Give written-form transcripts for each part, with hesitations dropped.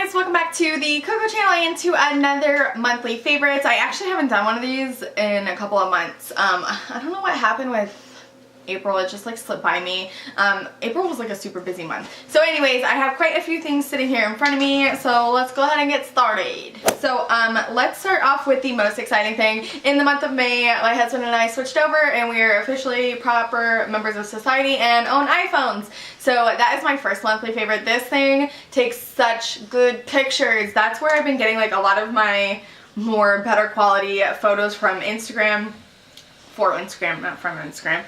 guys, welcome back to the Cocco channel and to another monthly favorites. I actually haven't done one of these in a couple of months. I don't know what happened with April, it just like slipped by me. April was like a super busy month. So anyways, I have quite a few things sitting here in front of me, so let's go ahead and get started. So let's start off with the most exciting thing. In the month of May, my husband and I switched over and we are officially proper members of society and own iPhones. So that is my first monthly favorite. This thing takes such good pictures. That's where I've been getting like a lot of my more better quality photos from Instagram. For Instagram, not from Instagram.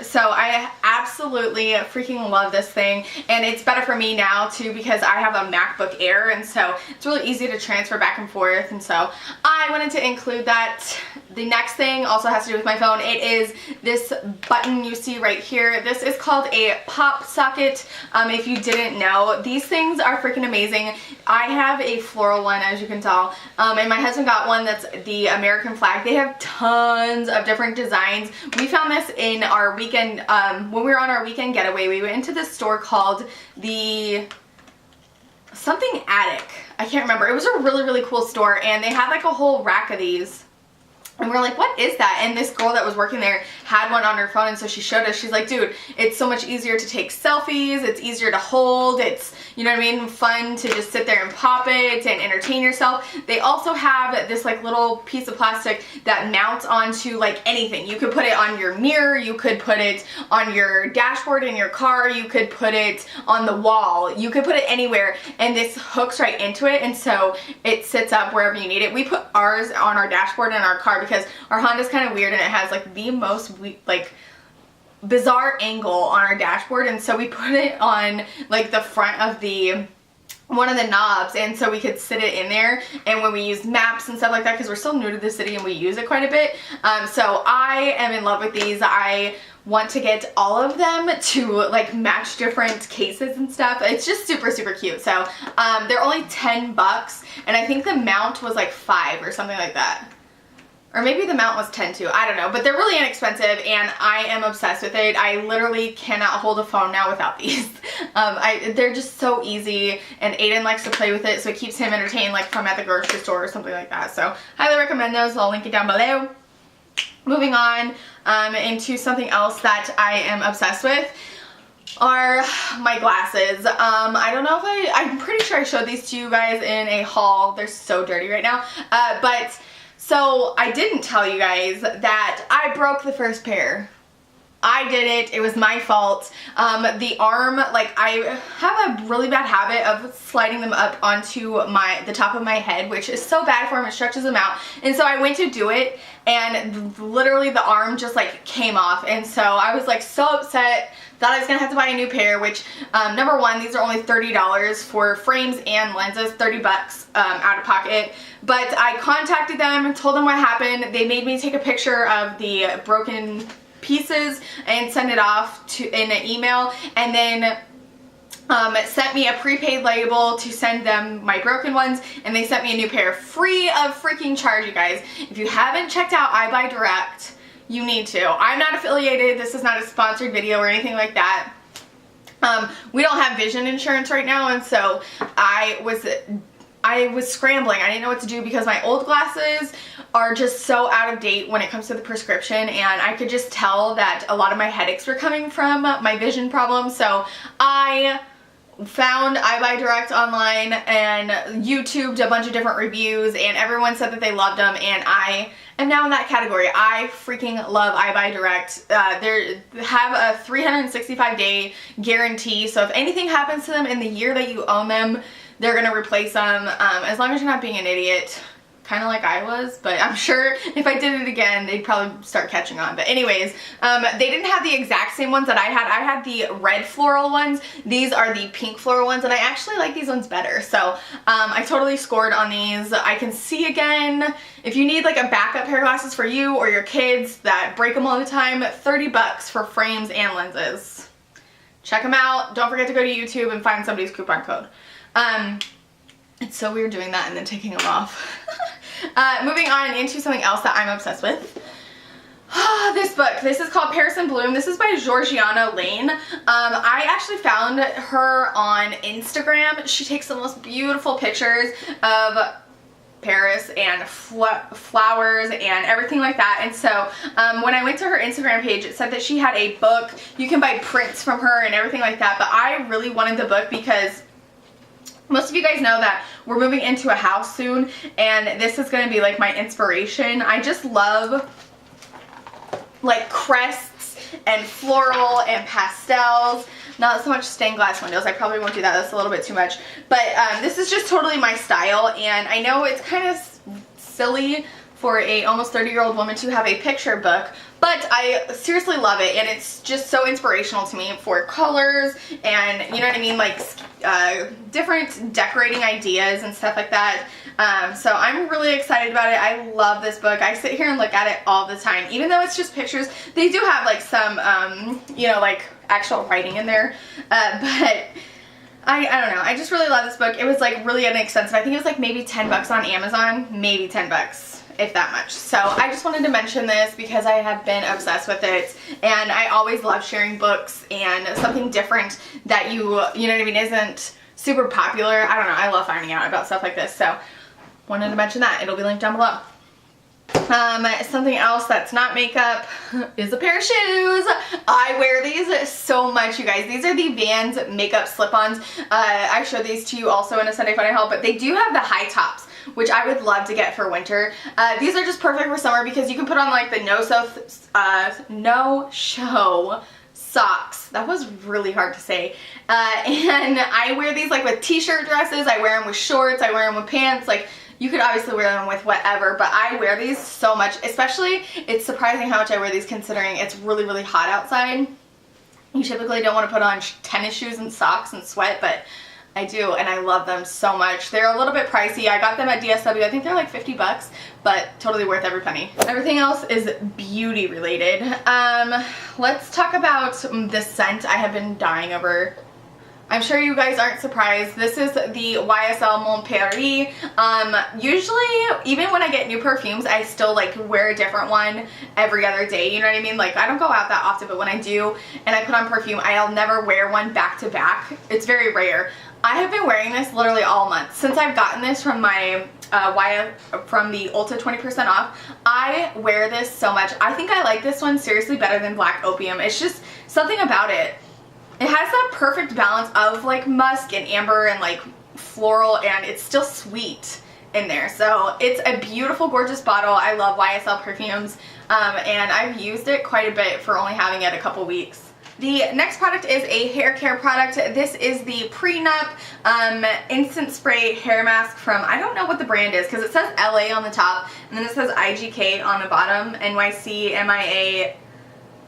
So I absolutely freaking love this thing, and it's better for me now too because I have a MacBook Air, and so it's really easy to transfer back and forth, and so I wanted to include that. The next thing also has to do with my phone. It is this button you see right here. This is called a pop socket. If you didn't know, these things are freaking amazing. I have a floral one, as you can tell, and my husband got one that's the American flag. They have tons of different designs. We found this in our weekend, when we were on our weekend getaway. We went into this store called the something attic. I can't remember. It was a really cool store, and they had like a whole rack of these. And we're like, what is that? And this girl that was working there had one on her phone, and so she showed us. She's like, dude, it's so much easier to take selfies. It's easier to hold. It's, you know what I mean, fun to just sit there and pop it and entertain yourself. They also have this like little piece of plastic that mounts onto like anything. You could put it on your mirror. You could put it on your dashboard in your car. You could put it on the wall. You could put it anywhere, and this hooks right into it, and so it sits up wherever you need it. We put ours on our dashboard in our car because our Honda's kind of weird and it has like the most like bizarre angle on our dashboard, and so we put it on like the front of the one of the knobs, and so we could sit it in there, and when we use maps and stuff like that, because we're still new to the city and we use it quite a bit, so I am in love with these. I want to get all of them to like match different cases and stuff. It's just super cute. So they're only 10 bucks, and I think the mount was like 5 or something like that. Or maybe the mount was 10 too, I don't know. But they're really inexpensive and I am obsessed with it. I literally cannot hold a phone now without these. They're just so easy, and Aiden likes to play with it, so it keeps him entertained like from at the grocery store or something like that. So highly recommend those. I'll link it down below. Moving on into something else that I am obsessed with are my glasses. I don't know if I'm pretty sure I showed these to you guys in a haul. They're so dirty right now. So I didn't tell you guys that I broke the first pair. I did it. It was my fault. The arm, like I have a really bad habit of sliding them up onto the top of my head, which is so bad for them. It stretches them out. And so I went to do it, and literally the arm just like came off. And so I was like so upset. Thought I was gonna have to buy a new pair, which number one, these are only $30 for frames and lenses, 30 bucks out of pocket. But I contacted them and told them what happened. They made me take a picture of the broken pieces and send it off in an email, and then sent me a prepaid label to send them my broken ones, and they sent me a new pair free of freaking charge, you guys. If you haven't checked out eyebuydirect, you need to. I'm not affiliated. This is not a sponsored video or anything like that. We don't have vision insurance right now, and so I was scrambling. I didn't know what to do because my old glasses are just so out of date when it comes to the prescription, and I could just tell that a lot of my headaches were coming from my vision problems. So I found eyebuydirect online and YouTubed a bunch of different reviews, and everyone said that they loved them, and I am now in that category. I freaking love eyebuydirect. They have a 365-day guarantee, so if anything happens to them in the year that you own them, they're gonna replace them, as long as you're not being an idiot, kind of like I was. But I'm sure if I did it again, they'd probably start catching on. But anyways, they didn't have the exact same ones that I had. I had the red floral ones. These are the pink floral ones, and I actually like these ones better. So I totally scored on these. I can see again. If you need like a backup pair of glasses for you or your kids that break them all the time, 30 bucks for frames and lenses. Check them out. Don't forget to go to YouTube and find somebody's coupon code. It's so weird doing that and then taking them off. Moving on into something else that I'm obsessed with. This book. This is called Paris in Bloom. This is by Georgianna Lane. I actually found her on Instagram. She takes the most beautiful pictures of Paris and flowers and everything like that. And so when I went to her Instagram page, it said that she had a book. You can buy prints from her and everything like that. But I really wanted the book because most of you guys know that we're moving into a house soon, and this is going to be like my inspiration. I just love like crests and floral and pastels. Not so much stained glass windows. I probably won't do that. That's a little bit too much. But this is just totally my style, and I know it's kind of silly for a almost 30-year-old woman to have a picture book, but I seriously love it, and it's just so inspirational to me for colors and, you know what I mean, like different decorating ideas and stuff like that. So I'm really excited about it. I love this book. I sit here and look at it all the time. Even though it's just pictures, they do have like some, you know, like actual writing in there, but I don't know. I just really love this book. It was like really inexpensive. I think it was like maybe 10 bucks on Amazon, maybe 10 bucks. If that much. So I just wanted to mention this because I have been obsessed with it, and I always love sharing books and something different that you know what I mean, isn't super popular. I don't know. I love finding out about stuff like this. So wanted to mention that. It'll be linked down below. Something else that's not makeup is a pair of shoes. I wear these so much, you guys. These are the Vans makeup slip-ons. I showed these to you also in a Sunday Funny Haul, but they do have the high tops, which I would love to get for winter. These are just perfect for summer because you can put on like the no-show socks. That was really hard to say. And I wear these like with t-shirt dresses. I wear them with shorts. I wear them with pants. Like, you could obviously wear them with whatever, but I wear these so much. Especially, it's surprising how much I wear these considering it's really, really hot outside. You typically don't want to put on tennis shoes and socks and sweat, but I do, and I love them so much. They're a little bit pricey. I got them at DSW. I think they're like 50 bucks, but totally worth every penny. Everything else is beauty related. Let's talk about the scent I have been dying over. I'm sure you guys aren't surprised. This is the YSL Mon Paris. Usually, even when I get new perfumes, I still like wear a different one every other day. You know what I mean? Like, I don't go out that often, but when I do and I put on perfume, I'll never wear one back to back. It's very rare. I have been wearing this literally all month. Since I've gotten this from my from the Ulta 20% off, I wear this so much. I think I like this one seriously better than Black Opium. It's just something about it. It has that perfect balance of like musk and amber and like floral, and it's still sweet in there. So it's a beautiful, gorgeous bottle. I love YSL perfumes, and I've used it quite a bit for only having it a couple weeks. The next product is a hair care product. This is the Prenup Instant Spray Hair Mask from, I don't know what the brand is because it says LA on the top and then it says IGK on the bottom, NYC, MIA,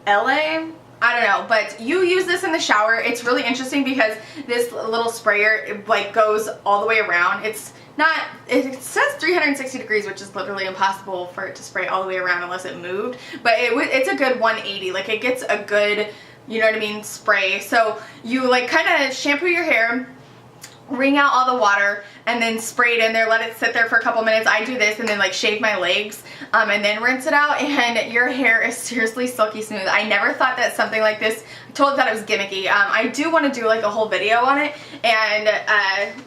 LA. I don't know, but you use this in the shower. It's really interesting because this little sprayer like goes all the way around. It's not, it says 360 degrees, which is literally impossible for it to spray all the way around unless it moved, but it's a good 180. Like, it gets a good, you know what I mean, spray. So you like kind of shampoo your hair, wring out all the water, and then spray it in there, let it sit there for a couple minutes. I do this and then like shave my legs and then rinse it out, and your hair is seriously silky smooth. I never thought that something like this, I totally thought it was gimmicky. I do want to do like a whole video on it and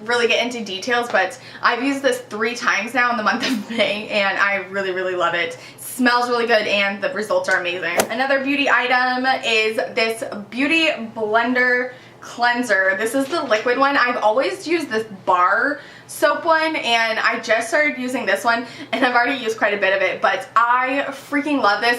really get into details, but I've used this 3 times now in the month of May, and I really, really love it. Smells really good and the results are amazing. Another beauty item is this Beauty Blender cleanser. This is the liquid one. I've always used this bar soap one, and I just started using this one, and I've already used quite a bit of it, but I freaking love this.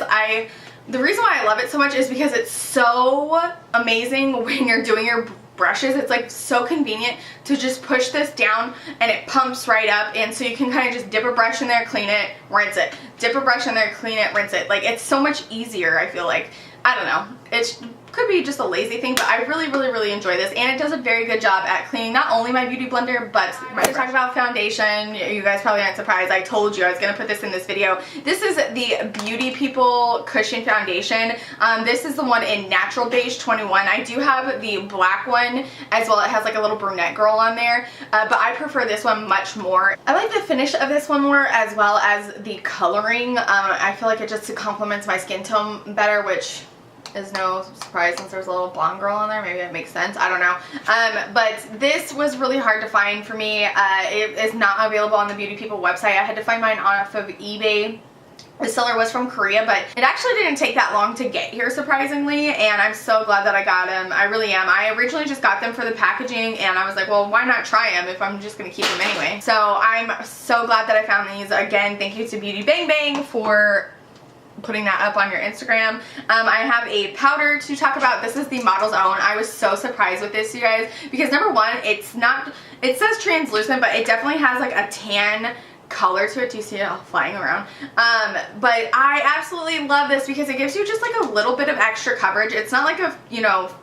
The reason why I love it so much is because it's so amazing when you're doing your brushes. It's like so convenient to just push this down and it pumps right up, and so you can kind of just dip a brush in there, clean it, rinse it, dip a brush in there, clean it, rinse it. Like, it's so much easier, I feel like. I don't know. It's could be just a lazy thing, but I really enjoy this, and it does a very good job at cleaning not only my beauty blender, but we're gonna talk about foundation. You guys probably aren't surprised. I told you I was gonna put this in this video. This is the Beauty People Cushion Foundation. This is the one in Natural Beige 21. I do have the black one as well. It has like a little brunette girl on there, but I prefer this one much more. I like the finish of this one more, as well as the coloring. I feel like it just complements my skin tone better, which is no surprise since there's a little blonde girl on there. Maybe that makes sense. I don't know. But this was really hard to find for me. It is not available on the Beauty People website. I had to find mine off of eBay. The seller was from Korea, but it actually didn't take that long to get here, surprisingly, and I'm so glad that I got them. I really am. I originally just got them for the packaging, and I was like, well, why not try them if I'm just going to keep them anyway? So I'm so glad that I found these. Again, thank you to Beauty Bang Bang for putting that up on your Instagram. I have a powder to talk about. This is the Model's Own. I was so surprised with this, you guys, because number one, it's not, it says translucent, but it definitely has like a tan color to it. Do you see it all flying around? But I absolutely love this because it gives you just like a little bit of extra coverage. It's not like a, you know,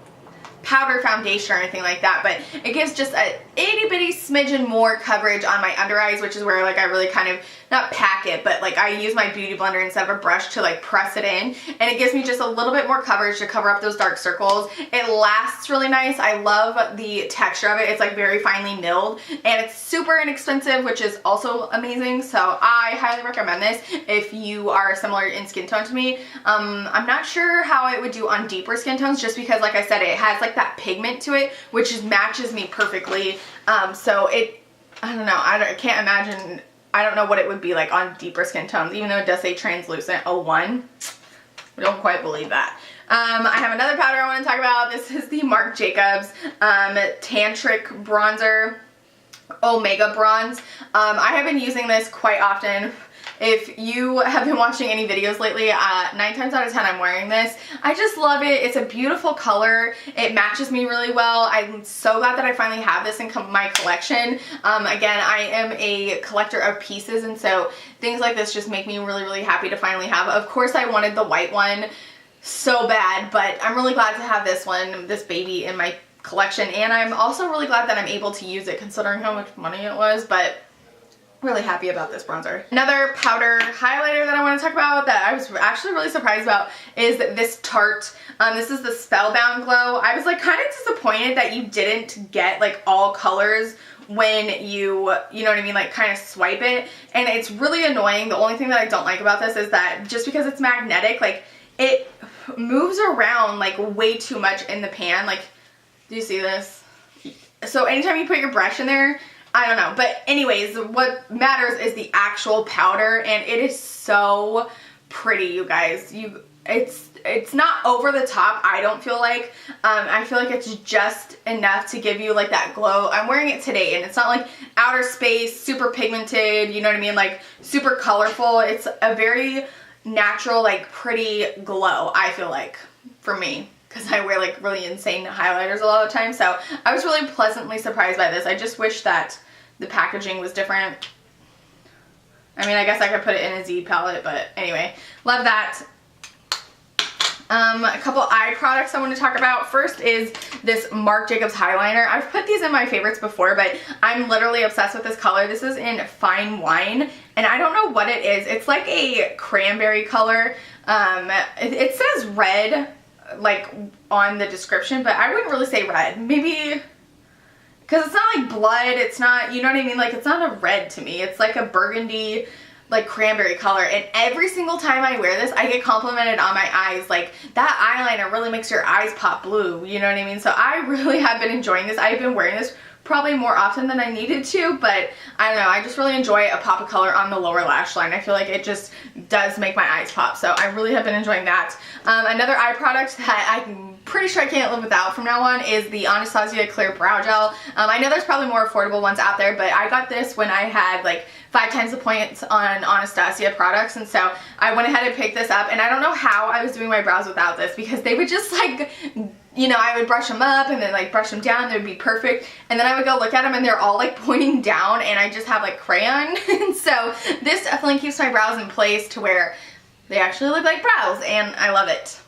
powder foundation or anything like that, but it gives just a itty bitty smidgen more coverage on my under eyes, which is where like I really kind of not pack it, but like I use my beauty blender instead of a brush to like press it in, and it gives me just a little bit more coverage to cover up those dark circles. It lasts really nice. I love the texture of it. It's like very finely milled, and it's super inexpensive, which is also amazing. So I highly recommend this if you are similar in skin tone to me. I'm not sure how it would do on deeper skin tones, just because like I said, it has like that pigment to it, which just matches me perfectly. So it, I don't know, I can't imagine, I don't know what it would be like on deeper skin tones, even though it does say translucent 01. I don't quite believe that. I have another powder I want to talk about. This is the Marc Jacobs Tantric Bronzer Omega Bronze. I have been using this quite often. If you have been watching any videos lately, 9 times out of 10 I'm wearing this. I just love it. It's a beautiful color. It matches me really well. I'm so glad that I finally have this in my collection. Again, I am a collector of pieces, and so things like this just make me really happy to finally have. Of course, I wanted the white one so bad, but I'm really glad to have this one, this baby, in my collection, and I'm also really glad that I'm able to use it considering how much money it was, but really happy about this bronzer. Another powder highlighter that I want to talk about that I was actually really surprised about is this Tarte. This is the Spellbound Glow. I was like kind of disappointed that you didn't get like all colors when you know what I mean, like kind of swipe it, and it's really annoying. The only thing that I don't like about this is that just because it's magnetic, like it moves around like way too much in the pan. Like, do you see this? So anytime you put your brush in there, I don't know, but anyways, what matters is the actual powder, and it is so pretty, you guys. It's not over the top, I don't feel like. I feel like it's just enough to give you like that glow. I'm wearing it today, and it's not like outer space, super pigmented, you know what I mean, like super colorful. It's a very natural, like pretty glow, I feel like, for me, because I wear like really insane highlighters a lot of the time. So I was really pleasantly surprised by this. I just wish that the packaging was different. I mean, I guess I could put it in a Z palette, but anyway, love that. A couple eye products I want to talk about. First is this Marc Jacobs Highliner. I've put these in my favorites before, but I'm literally obsessed with this color. This is in Fine Wine, and I don't know what it is. It's like a cranberry color. It says red like on the description, but I wouldn't really say red. Maybe because it's not like blood, it's not, you know what I mean, like it's not a red to me. It's like a burgundy, like cranberry color, and every single time I wear this I get complimented on my eyes, like that eyeliner really makes your eyes pop blue, you know what I mean? So I really have been enjoying this. I've been wearing this probably more often than I needed to, but I don't know, I just really enjoy a pop of color on the lower lash line. I feel like it just does make my eyes pop, so I really have been enjoying that. Another eye product that I'm pretty sure I can't live without from now on is the Anastasia Clear Brow Gel. I know there's probably more affordable ones out there, but I got this when I had like 5 times the points on Anastasia products, and so I went ahead and picked this up, and I don't know how I was doing my brows without this, because they would just like, you know, I would brush them up and then like brush them down, they would be perfect, and then I would go look at them and they're all like pointing down, and I just have like crayon. And so this definitely keeps my brows in place to where they actually look like brows, and I love it.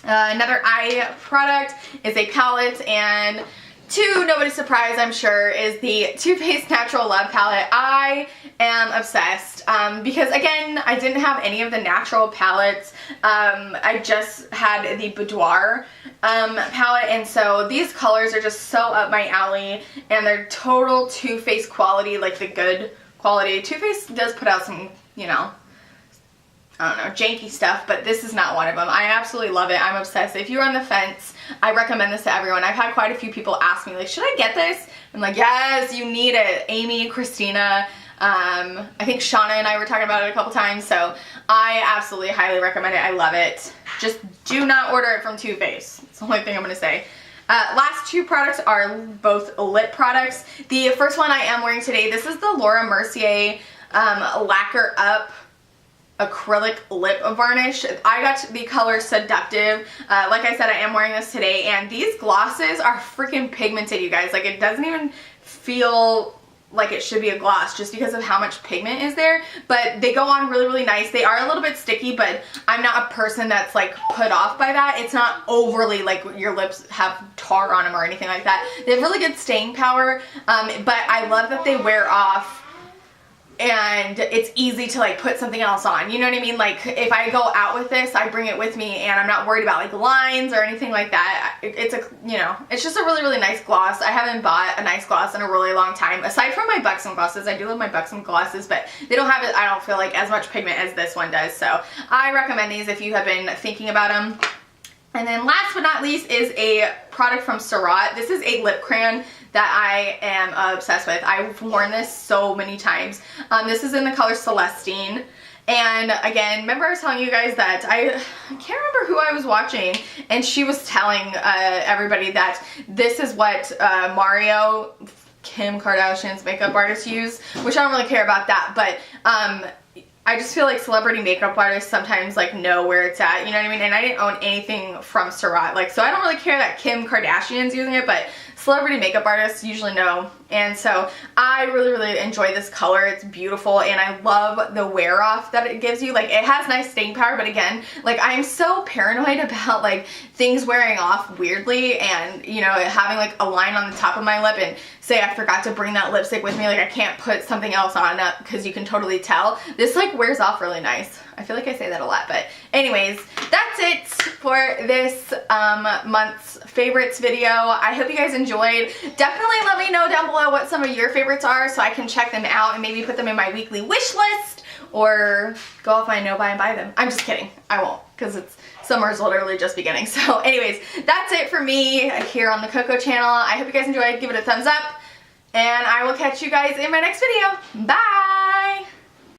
Another eye product is a palette, and to nobody's surprise, I'm sure, is the Too Faced Natural Love palette. I am obsessed because, again, I didn't have any of the natural palettes. I just had the Boudoir palette, and so these colors are just so up my alley, and they're total Too Faced quality, like the good quality. Too Faced does put out some, you know, I don't know, janky stuff, but this is not one of them. I absolutely love it. I'm obsessed. If you're on the fence, I recommend this to everyone. I've had quite a few people ask me, like, should I get this? I'm like, yes, you need it. Amy, Christina, I think Shauna and I were talking about it a couple times, so I absolutely highly recommend it. I love it. Just do not order it from Too Faced. It's the only thing I'm going to say. Last two products are both lip products. The first one I am wearing today, this is the Laura Mercier Laquer Up acrylic lip varnish. I got the color Seductive. Like I said, I am wearing this today, and these glosses are freaking pigmented, you guys. Like, it doesn't even feel like it should be a gloss just because of how much pigment is there, but they go on really, really nice. They are a little bit sticky, but I'm not a person that's like put off by that. It's not overly like your lips have tar on them or anything like that. They have really good staying power, but I love that they wear off and it's easy to like put something else on, you know what I mean? Like, if I go out with this, I bring it with me and I'm not worried about like lines or anything like that. It's a, you know, it's just a really, really nice gloss. I haven't bought a nice gloss in a really long time, aside from my Buxom glosses. I do love my Buxom glosses, but they don't have it, I don't feel like, as much pigment as this one does. So I recommend these if you have been thinking about them. And then last but not least is a product from Surratt. This is a lip crayon that I am obsessed with. I've worn this so many times. This is in the color Celestine. And again, remember I was telling you guys that I can't remember who I was watching, and she was telling everybody that this is what Mario, Kim Kardashian's makeup artist, used, which I don't really care about that, but I just feel like celebrity makeup artists sometimes like know where it's at, you know what I mean? And I didn't own anything from Surratt, like, so I don't really care that Kim Kardashian's using it, but celebrity makeup artists usually know. And so I really, really enjoy this color. It's beautiful, and I love the wear off that it gives you. Like, it has nice staying power, but again, like, I'm so paranoid about like things wearing off weirdly, and you know, having like a line on the top of my lip, and say I forgot to bring that lipstick with me, like I can't put something else on up because you can totally tell. This like wears off really nice. I feel like I say that a lot, but anyways, that's it for this month's favorites video. I hope you guys enjoyed. Definitely let me know down below what some of your favorites are so I can check them out and maybe put them in my weekly wish list, or go off my no buy and buy them. I'm just kidding. I won't, because summer's literally just beginning. So anyways, that's it for me here on the Cocco channel. I hope you guys enjoyed. Give it a thumbs up, and I will catch you guys in my next video. Bye!